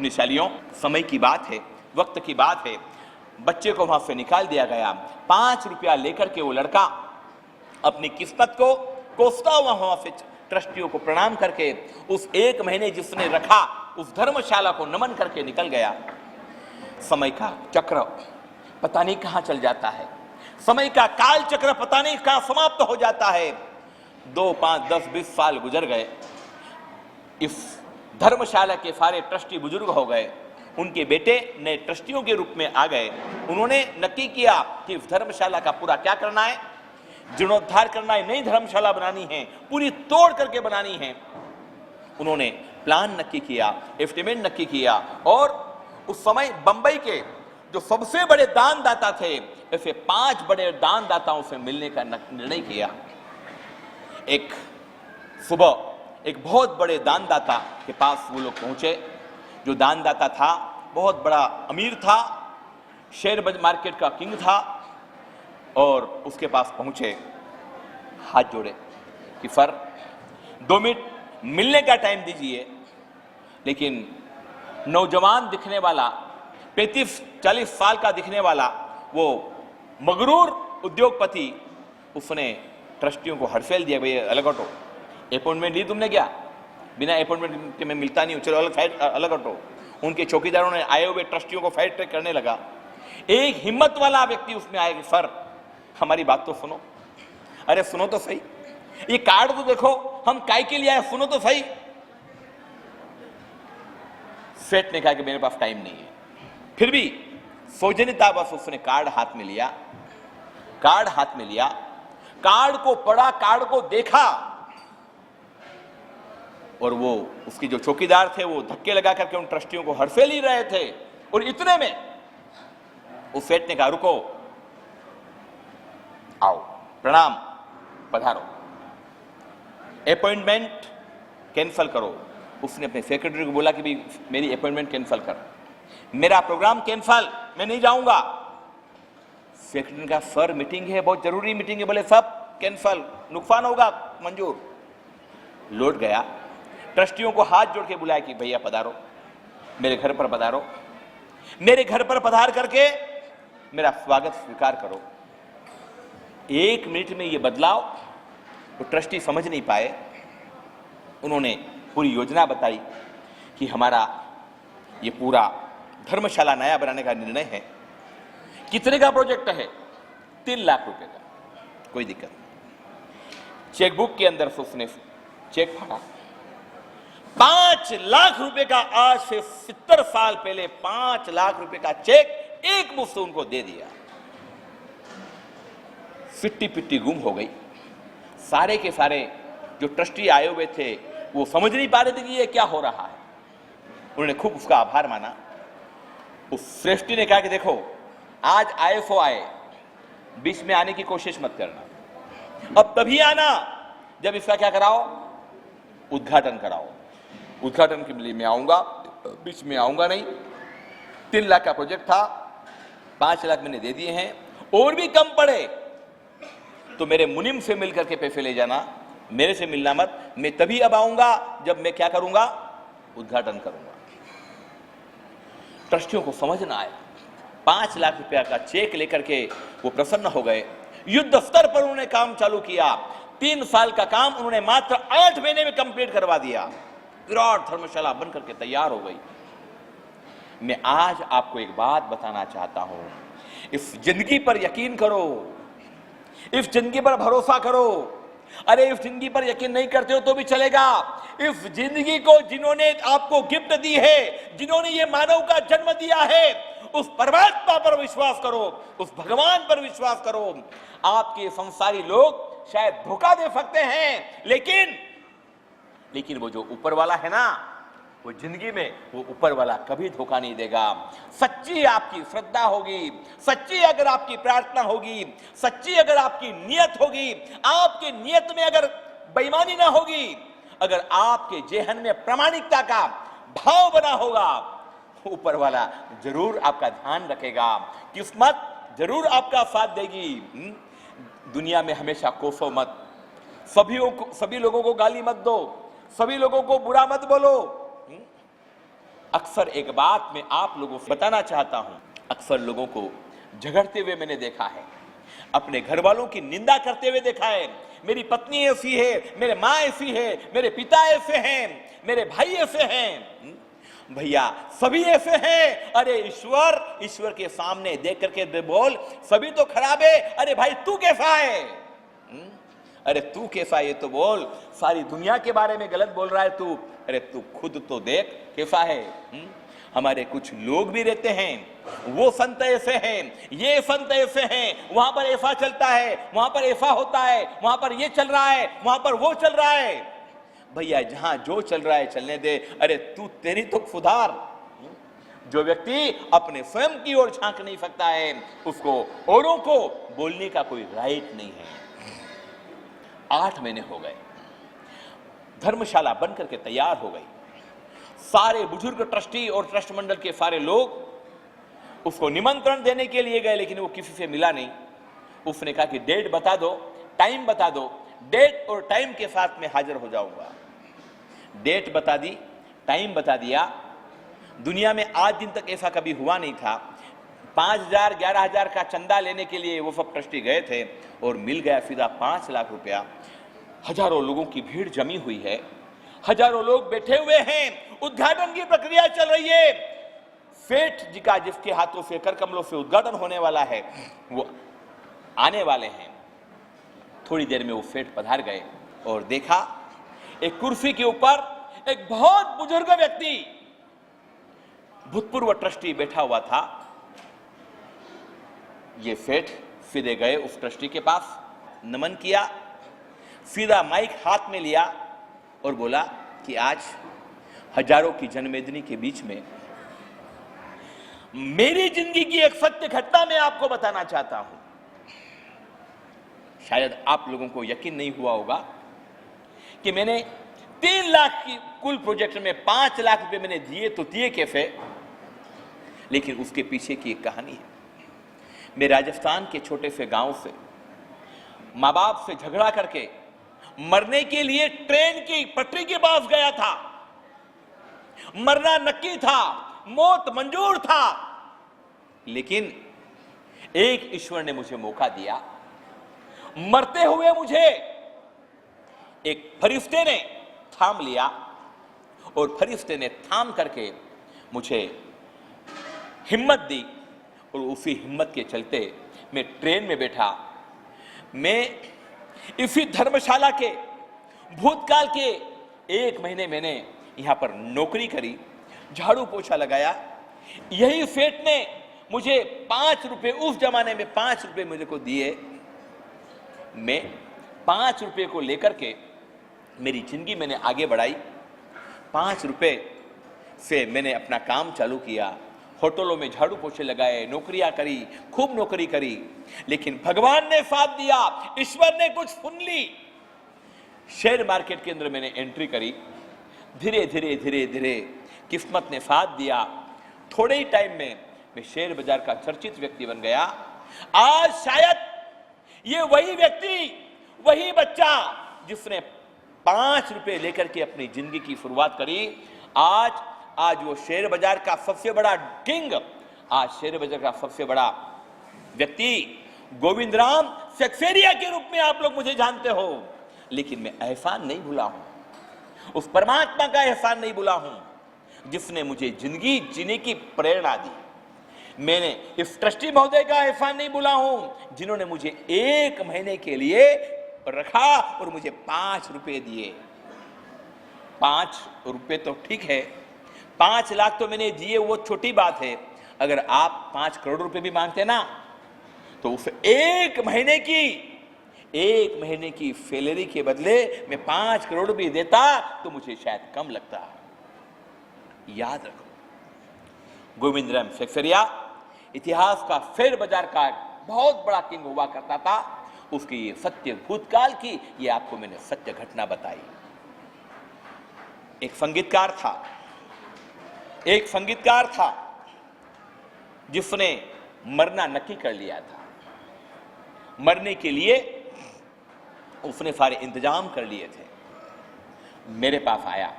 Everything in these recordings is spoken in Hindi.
पुण्यशालियों, समय की बात है, वक्त की बात है, बच्चे को वहां से निकाल दिया गया। 5 रुपया लेकर के वो लड़का अपनी किस्मत को कोसता हुआ वहां से ट्रस्टियों को प्रणाम करके उस 1 महीने जिसने रखा उस धर्मशाला को नमन करके निकल गया। समय का चक्र पता नहीं कहां चल जाता है, समय का काल चक्र पता नहीं कहां समाप्त हो जाता है। 2, 5, 10, 20 साल गुजर गए। इस धर्मशाला के सारे ट्रस्टी बुजुर्ग हो गए। उनके बेटे नए ट्रस्टियों के रूप में आ गए। उन्होंने नक्की किया कि इस धर्मशाला का पूरा क्या करना है, जीर्णोद्धार करना है, नई धर्मशाला बनानी है, पूरी तोड़ करके बनानी है। उन्होंने प्लान नक्की किया, एस्टिमेट नक्की किया और उस समय बंबई के जो सबसे बड़े दानदाता थे, ऐसे 5 बड़े दानदाताओं से मिलने का निर्णय किया। एक सुबह एक बहुत बड़े दानदाता के पास वो लोग पहुंचे। जो दानदाता था बहुत बड़ा अमीर था, शेयर मार्केट का किंग था, और उसके पास पहुंचे, हाथ जोड़े कि सर 2 मिनट मिलने का टाइम दीजिए। लेकिन नौजवान दिखने वाला, 35-40 साल का दिखने वाला वो मगरूर उद्योगपति, उसने ट्रस्टियों को हड़फेल दिया, भैया अलग हटो, अपॉइंटमेंट ली तुमने क्या, बिना अपॉइंटमेंट के मैं मिलता नहीं हूं, चलो अलग हटो। उनके चौकीदारों ने आए हुए ट्रस्टियों को फाइट ट्रैक करने लगा। एक हिम्मत वाला व्यक्ति उसमें आया कि सर हमारी बात तो सुनो। अरे सुनो तो सही, ये कार्ड तो देखो, हम काय के लिए आए, सुनो तो सही। सेठ ने कहा कि मेरे पास टाइम नहीं है। फिर भी सौजन्यता बस उसने कार्ड हाथ में लिया, कार्ड को पढ़ा, कार्ड को देखा, और वो उसके जो चौकीदार थे वो धक्के लगा करके उन ट्रस्टियों को हड़फेल ही रहे थे। और इतने में उस सेठ ने कहा रुको, आओ, प्रणाम, पधारो, अपॉइंटमेंट कैंसिल करो। उसने अपने सेक्रेटरी को बोला कि भाई मेरी अपॉइंटमेंट कैंसिल कर, मेरा प्रोग्राम कैंसिल, मैं नहीं जाऊंगा। सेक्रेटरी ने कहा सर मीटिंग है, बहुत जरूरी मीटिंग है। बोले सब कैंसिल, नुकसान होगा, मंजूर। लौट गया, ट्रस्टियों को हाथ जोड़ के बुलाया कि भैया पधारो, मेरे घर पर पधारो, मेरे घर पर पधार करके मेरा स्वागत स्वीकार करो। 1 मिनट में ये बदलाव तो ट्रस्टी समझ नहीं पाए। उन्होंने पूरी योजना बताई कि हमारा ये पूरा धर्मशाला नया बनाने का निर्णय है। कितने का प्रोजेक्ट है? 3 लाख रुपए का, कोई दिक्कत नहीं। चेकबुक के अंदर से उसने चेक फाड़ा, 5 लाख रुपए का, आज से 70 साल पहले 5 लाख रुपए का चेक एक मुश्त उनको दे दिया। सिट्टी पिट्टी गुम हो गई। सारे के सारे जो ट्रस्टी आए हुए थे वो समझ नहीं पा रहे थे कि ये क्या हो रहा है। उन्होंने खूब उसका आभार माना। उस श्रेष्ठी ने कहा कि देखो आज आए सो आए, बीच में आने की कोशिश मत करना, अब तभी आना जब इसका क्या कराओ, उद्घाटन कराओ। उद्घाटन के लिए मैं आऊंगा, बीच में आऊंगा नहीं। 3 लाख का प्रोजेक्ट था, 5 लाख मैंने दे दिए हैं, और भी कम पड़े तो मेरे मुनिम से मिलकर के पैसे ले जाना, मेरे से मिलना मत। मैं तभी अब आऊंगा जब मैं क्या करूंगा, उद्घाटन करूंगा। ट्रस्टियों को समझ ना आया। 5 लाख रुपया का चेक लेकर के वो प्रसन्न हो गए। युद्ध स्तर पर उन्होंने काम चालू किया। 3 साल का काम उन्होंने मात्र 8 महीने में कंप्लीट करवा दिया। विराट धर्मशाला बनकर के तैयार हो गई। मैं आज आपको एक बात बताना चाहता हूं, इस जिंदगी पर यकीन करो, इस जिंदगी पर भरोसा करो। अरे इस जिंदगी पर यकीन नहीं करते हो तो भी चलेगा। इस जिंदगी को जिन्होंने आपको गिफ्ट दी है, जिन्होंने ये मानव का जन्म दिया है, उस परमात्मा पर विश्वास करो, उस भगवान पर विश्वास करो। आपके संसारी लोग शायद धोखा दे सकते हैं, लेकिन वो जो ऊपर वाला है ना, वो जिंदगी में वो ऊपर वाला कभी धोखा नहीं देगा। सच्ची आपकी श्रद्धा होगी, सच्ची अगर आपकी प्रार्थना होगी, सच्ची अगर आपकी नियत होगी, आपकी नियत में अगर बेईमानी ना होगी, अगर आपके जेहन में प्रामाणिकता का भाव बना होगा, ऊपर वाला जरूर आपका ध्यान रखेगा, किस्मत जरूर आपका साथ देगी। दुनिया में हमेशा कोसो मत, सभी लोगों को गाली मत दो, सभी लोगों को बुरा मत बोलो। अक्सर एक बात मैं आप लोगों से बताना चाहता हूं, अक्सर लोगों को झगड़ते हुए मैंने देखा है, अपने घर वालों की निंदा करते हुए देखा है। मेरी पत्नी ऐसी है, मेरे माँ ऐसी है, मेरे पिता ऐसे हैं, मेरे भाई ऐसे हैं। भैया सभी ऐसे हैं। अरे ईश्वर के सामने देख करके बोल, सभी तो खराब है। अरे भाई तू कैसा है? अरे तू कैसा है ये तो बोल। सारी दुनिया के बारे में गलत बोल रहा है तू। अरे तू खुद तो देख कैसा है। हमारे कुछ लोग भी रहते हैं, वो संत ऐसे हैं, ये संत ऐसे हैं, वहां पर ऐसा चलता है, वहां पर ऐसा होता है, वहां पर ये चल रहा है, वहां पर वो चल रहा है। भैया जहां जो चल रहा है चलने दे। अरे तू तेरी तो सुधार। जो व्यक्ति अपने स्वयं की ओर झांक नहीं सकता है, उसको औरों को बोलने का कोई राइट नहीं है। 8 महीने हो गए, धर्मशाला बनकर के तैयार हो गई। सारे बुजुर्ग ट्रस्टी और ट्रस्ट मंडल के सारे लोग उसको निमंत्रण देने के लिए गए, लेकिन वो किसी से मिला नहीं। उसने कहा कि डेट बता दो, टाइम बता दो, डेट और टाइम के साथ में हाजिर हो जाऊंगा। डेट बता दी, टाइम बता दिया। दुनिया में आज दिन तक ऐसा कभी हुआ नहीं था। 5,000 11,000 का चंदा लेने के लिए वो सब ट्रस्टी गए थे और मिल गया सीधा 5 लाख रुपया। हजारों लोगों की भीड़ जमी हुई है, हजारों लोग बैठे हुए हैं, उद्घाटन की प्रक्रिया चल रही है। सेठ जी का जिसके हाथों से कर कमलों से उद्घाटन होने वाला है, वो आने वाले हैं। थोड़ी देर में वो सेठ पधार गए और देखा एक कुर्सी के ऊपर एक बहुत बुजुर्ग व्यक्ति, भूतपूर्व ट्रस्टी बैठा हुआ था। ये सेठ सीधे गए उस ट्रस्टी के पास, नमन किया, सीधा माइक हाथ में लिया और बोला कि आज हजारों की जनमेदिनी के बीच में मेरी जिंदगी की एक सत्य घटना मैं आपको बताना चाहता हूं। शायद आप लोगों को यकीन नहीं हुआ होगा कि मैंने 3 लाख की कुल प्रोजेक्ट में 5 लाख रुपए मैंने दिए, तो दिए कैसे, लेकिन उसके पीछे की एक कहानी है। मैं राजस्थान के छोटे से गांव से मां बाप से झगड़ा करके मरने के लिए ट्रेन की पटरी के पास गया था। मरना नक्की था, मौत मंजूर था, लेकिन एक ईश्वर ने मुझे मौका दिया। मरते हुए मुझे एक फरिश्ते ने थाम लिया और फरिश्ते ने थाम करके मुझे हिम्मत दी और उसी हिम्मत के चलते मैं ट्रेन में बैठा। मैं इसी धर्मशाला के भूतकाल के 1 महीने मैंने यहां पर नौकरी करी, झाड़ू पोछा लगाया। यही सेठ ने मुझे 5 रुपए, उस जमाने में 5 रुपए मुझे को दिए। मैं 5 रुपए को लेकर के मेरी जिंदगी मैंने आगे बढ़ाई। 5 रुपए से मैंने अपना काम चालू किया। होटलों में झाड़ू पोछे लगाए, नौकरियां करी, खूब नौकरी करी, लेकिन भगवान ने साथ दिया, ईश्वर ने कुछ सुन ली। शेयर मार्केट के अंदर मैंने एंट्री करी। धीरे धीरे धीरे धीरे किस्मत ने साथ दिया। थोड़े ही टाइम में मैं शेयर बाजार का चर्चित व्यक्ति बन गया। आज शायद ये वही व्यक्ति, वही बच्चा जिसने 5 रुपए लेकर के अपनी जिंदगी की शुरुआत करी, आज वो शेयर बाजार का सबसे बड़ा किंग, आज शेयर बाजार का सबसे बड़ा व्यक्ति गोविंद राम सक्सेरिया के रूप में आप लोग मुझे जानते हो। लेकिन मैं एहसान नहीं भूला हूं, उस परमात्मा का एहसान नहीं भूला हूं जिसने मुझे जिंदगी जीने की प्रेरणा दी। मैंने इस ट्रस्टी महोदय का एहसान नहीं भूला हूं जिन्होंने मुझे 1 महीने के लिए रखा और मुझे 5 रुपए दिए। 5 रुपए तो ठीक है, 5 लाख तो मैंने दिए, वो छोटी बात है। अगर आप 5 करोड़ रुपए भी मांगते ना, तो उस 1 महीने की सैलरी के बदले मैं 5 करोड़ भी देता तो मुझे शायद कम लगता। याद रखो, गोविंद राम सक्सेरिया इतिहास का शेयर बाजार का बहुत बड़ा किंग हुआ करता था। उसकी ये सत्य भूतकाल की, ये आपको मैंने सत्य घटना बताई। एक संगीतकार था जिसने मरना नक्की कर लिया था। मरने के लिए उसने सारे इंतजाम कर लिए थे। मेरे पास आया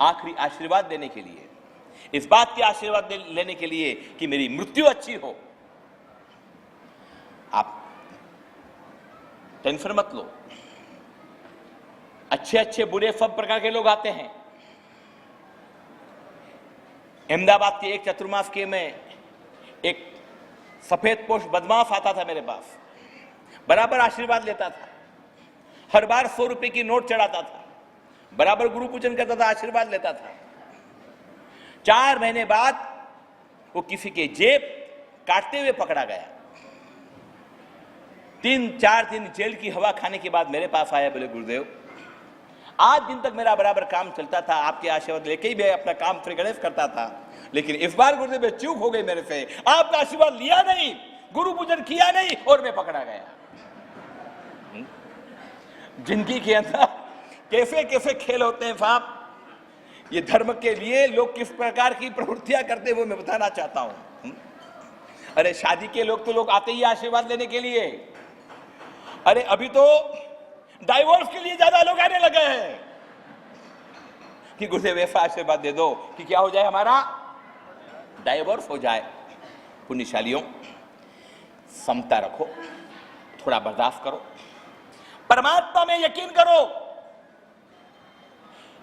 आखिरी आशीर्वाद देने के लिए। इस बात के आशीर्वाद लेने के लिए कि मेरी मृत्यु अच्छी हो। आप टेंशन मत लो, अच्छे अच्छे बुरे सब प्रकार के लोग आते हैं। अहमदाबाद के एक चतुर्मास के में एक सफेद पोश बदमाश आता था मेरे पास, बराबर आशीर्वाद लेता था, हर बार 100 रुपए की नोट चढ़ाता था, बराबर गुरु पूजन करता था, आशीर्वाद लेता था। 4 महीने बाद वो किसी के जेब काटते हुए पकड़ा गया। 3-4 दिन जेल की हवा खाने के बाद मेरे पास आया, बोले गुरुदेव आज दिन तक मेरा बराबर काम चलता था, आपके आशीर्वाद लेके ही मैं अपना काम श्री गणेश करता था, लेकिन इस बार गुरुदेव चूक हो गई मेरे से, आपका आशीर्वाद लिया नहीं, गुरु पूजन किया नहीं और मैं पकड़ा गया। जिंदगी के अंदर कैसे कैसे खेल होते हैं साहब, ये धर्म के लिए लोग किस प्रकार की प्रवृत्तियां करते हैं वो मैं बताना चाहता हूं। अरे शादी के लोग आते ही आशीर्वाद लेने के लिए, अरे अभी तो डाइवोर्स के लिए ज्यादा लोग आने लगे हैं कि गुरुदेव ऐसा आशीर्वाद दे दो कि क्या हो जाए, हमारा डाइवोर्स हो जाए। पुण्यशालियों, समता रखो, थोड़ा बर्दाश्त करो, परमात्मा में यकीन करो,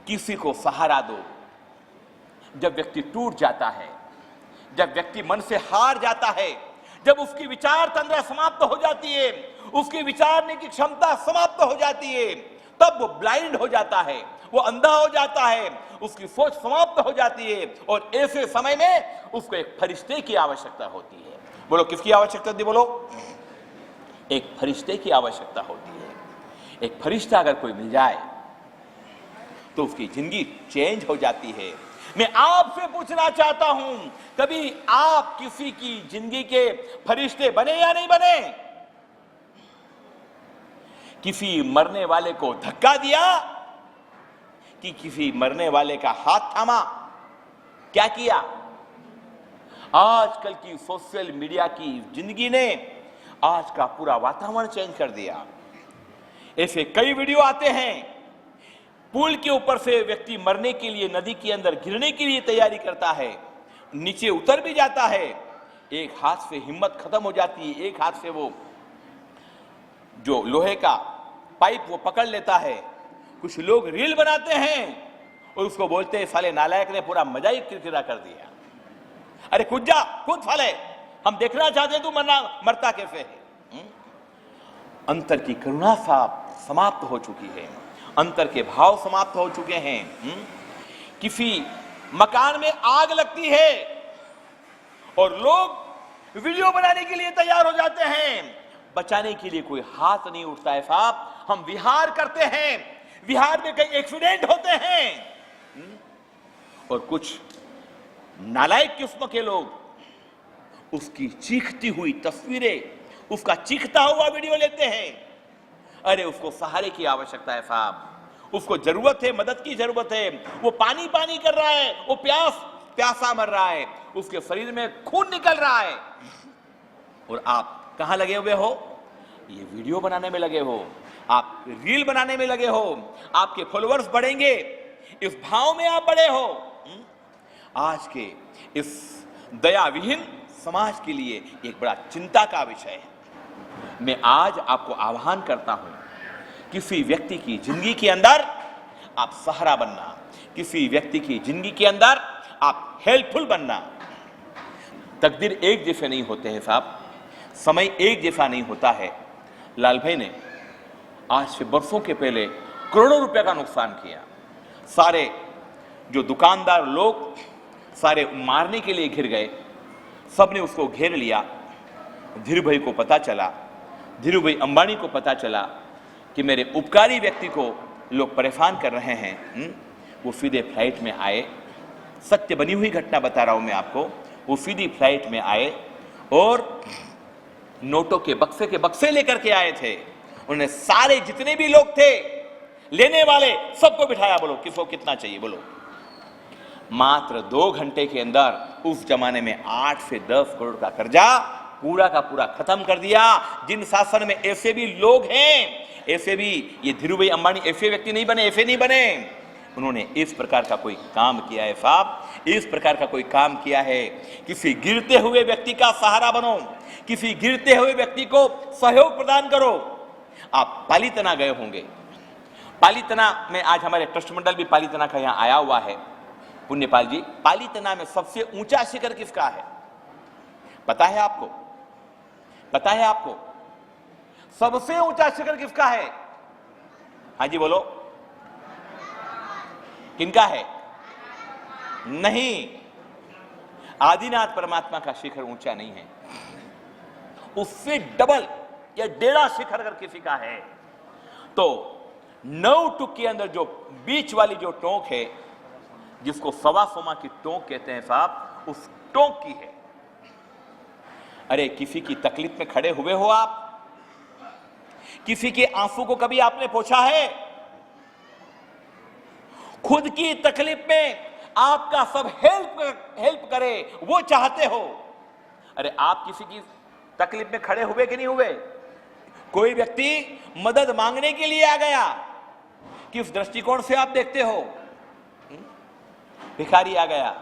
किसी को सहारा दो। जब व्यक्ति टूट जाता है, जब व्यक्ति मन से हार जाता है, जब उसकी विचार तंद्रा समाप्त हो जाती है, उसकी विचारने की क्षमता समाप्त हो जाती है, तब वो ब्लाइंड हो जाता है, वो अंधा हो जाता है, उसकी सोच समाप्त हो जाती है और ऐसे समय में उसको एक फरिश्ते की आवश्यकता होती है। बोलो किसकी आवश्यकता होती है? बोलो एक फरिश्ते की आवश्यकता होती है। एक फरिश्ता अगर कोई मिल जाए तो उसकी जिंदगी चेंज हो जाती है। मैं आपसे पूछना चाहता हूं, कभी आप किसी की जिंदगी के फरिश्ते बने या नहीं बने? किसी मरने वाले को धक्का दिया कि किसी मरने वाले का हाथ थामा? क्या किया? आजकल की सोशल मीडिया की जिंदगी ने आज का पूरा वातावरण चेंज कर दिया। ऐसे कई वीडियो आते हैं, पुल के ऊपर से व्यक्ति मरने के लिए, नदी के अंदर गिरने के लिए तैयारी करता है, नीचे उतर भी जाता है, एक हाथ से हिम्मत खत्म हो जाती है, एक हाथ से वो जो लोहे का पाइप वो पकड़ लेता है। कुछ लोग रील बनाते हैं और उसको बोलते हैं साले नालायक ने पूरा मजा ही किरकिरा कर दिया। अरे कूद जा, कूद साले, हम देखना चाहते हैं तू मरता कैसे है। अंतर की करुणा समाप्त हो चुकी है, अंतर के भाव समाप्त हो चुके हैं। किसी मकान में आग लगती है और लोग वीडियो बनाने के लिए तैयार हो जाते हैं, बचाने के लिए कोई हाथ नहीं उठता है साहब। हम विहार करते हैं, विहार में कई एक्सीडेंट होते हैं और कुछ नालायक किस्म के लोग उसकी चीखती हुई तस्वीरें, उसका चीखता हुआ वीडियो लेते हैं। अरे उसको सहारे की आवश्यकता है साहब, उसको जरूरत है, मदद की जरूरत है। वो पानी पानी कर रहा है, वो प्यासा मर रहा है, उसके शरीर में खून निकल रहा है और आप कहां लगे हुए हो? ये वीडियो बनाने में लगे हो, आप रील बनाने में लगे हो, आपके फॉलोअर्स बढ़ेंगे, इस भाव में आप बड़े हो। आज के इस दयाविहीन समाज के लिए एक बड़ा चिंता का विषय है। मैं आज आपको आह्वान करता हूं, किसी व्यक्ति की जिंदगी के अंदर आप सहारा बनना, किसी व्यक्ति की जिंदगी के अंदर आप हेल्पफुल बनना। तकदीर एक जैसे नहीं होते हैं साहब, समय एक जैसा नहीं होता है। लाल भाई ने आज से बरसों के पहले करोड़ों रुपए का नुकसान किया। सारे जो दुकानदार लोग सारे मारने के लिए घिर गए, सबने उसको घेर लिया। धीरू भाई को पता चला, धीरू भाई अंबानी को पता चला कि मेरे उपकारी व्यक्ति को लोग परेशान कर रहे हैं। वो सीधे फ्लाइट में आए, सत्य बनी हुई घटना बता रहा हूं मैं आपको। वो सीधी फ्लाइट में आए और नोटों के बक्से लेकर के आए थे। उन्हें सारे जितने भी लोग थे लेने वाले सबको बिठाया, बोलो किसको कितना चाहिए बोलो। मात्र 2 घंटे के अंदर उस जमाने में 8 से 10 करोड़ का कर्जा पूरा का पूरा खत्म कर दिया। जिन शासन में ऐसे भी लोग हैं, ऐसे भी ये धीरू भाई अंबानी ऐसे व्यक्ति नहीं बने, ऐसे नहीं बने। उन्होंने इस प्रकार का कोई काम किया है साहब, इस प्रकार का कोई काम किया है। किसी गिरते हुए व्यक्ति का सहारा बनो, किसी गिरते हुए व्यक्ति को सहयोग प्रदान करो। आप पालीतना गए होंगे, पालीतना में आज हमारे ट्रस्ट मंडल भी पालीतना का यहां आया हुआ है। पुण्यपाल जी, पालीतना में सबसे ऊंचा शिखर किसका है पता है आपको? पता है आपको सबसे ऊंचा शिखर किसका है? हाँ जी बोलो, किनका है? नहीं, आदिनाथ परमात्मा का शिखर ऊंचा नहीं है, उससे डबल या 1.5 शिखर अगर किसी का है तो 9 टुक के अंदर जो बीच वाली जो टोंक है, जिसको सवा सोमा की टोंक कहते हैं साहब, उस टोंक की है। अरे किसी की तकलीफ में खड़े हुए हो आप? किसी के आंसू को कभी आपने पोंछा है? खुद की तकलीफ में आपका सब हेल्प करे वो चाहते हो। अरे आप किसी की तकलीफ में खड़े हुए कि नहीं हुए? कोई व्यक्ति मदद मांगने के लिए आ गया, किस दृष्टिकोण से आप देखते हो? भिखारी आ गया,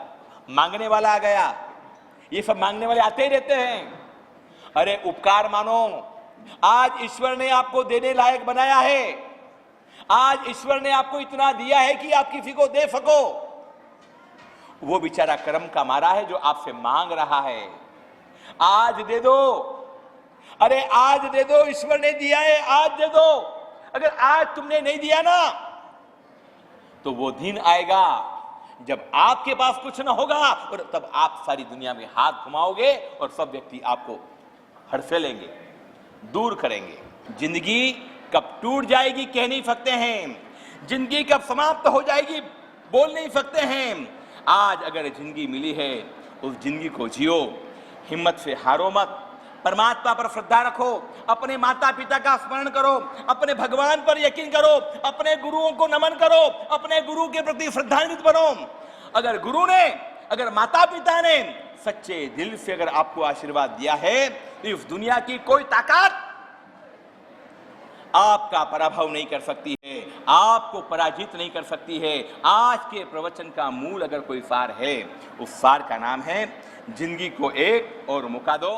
मांगने वाला आ गया, ये सब मांगने वाले आते ही रहते हैं। अरे उपकार मानो, आज ईश्वर ने आपको देने लायक बनाया है, आज ईश्वर ने आपको इतना दिया है कि आप किसी को दे सको। वो बेचारा कर्म का मारा है जो आपसे मांग रहा है, आज दे दो। अरे आज दे दो, ईश्वर ने दिया है, आज दे दो। अगर आज तुमने नहीं दिया ना तो वो दिन आएगा जब आपके पास कुछ ना होगा और तब आप सारी दुनिया में हाथ घुमाओगे और सब व्यक्ति आपको हड़से लेंगे, दूर करेंगे। जिंदगी कब टूट जाएगी कह नहीं सकते हैं, जिंदगी कब समाप्त हो जाएगी बोल नहीं सकते हैं। आज अगर जिंदगी मिली है उस जिंदगी को जियो, हिम्मत से हारो मत, परमात्मा पर श्रद्धा रखो, अपने माता पिता का स्मरण करो, अपने भगवान पर यकीन करो, अपने गुरुओं को नमन करो, अपने गुरु के प्रति श्रद्धान्वित बनो। अगर गुरु ने, अगर माता पिता ने सच्चे दिल से अगर आपको आशीर्वाद दिया है तो इस दुनिया की कोई ताकत आपका पराभव नहीं कर सकती है, आपको पराजित नहीं कर सकती है। आज के प्रवचन का मूल अगर कोई सार है, उस सार का नाम है जिंदगी को एक और मौका दो।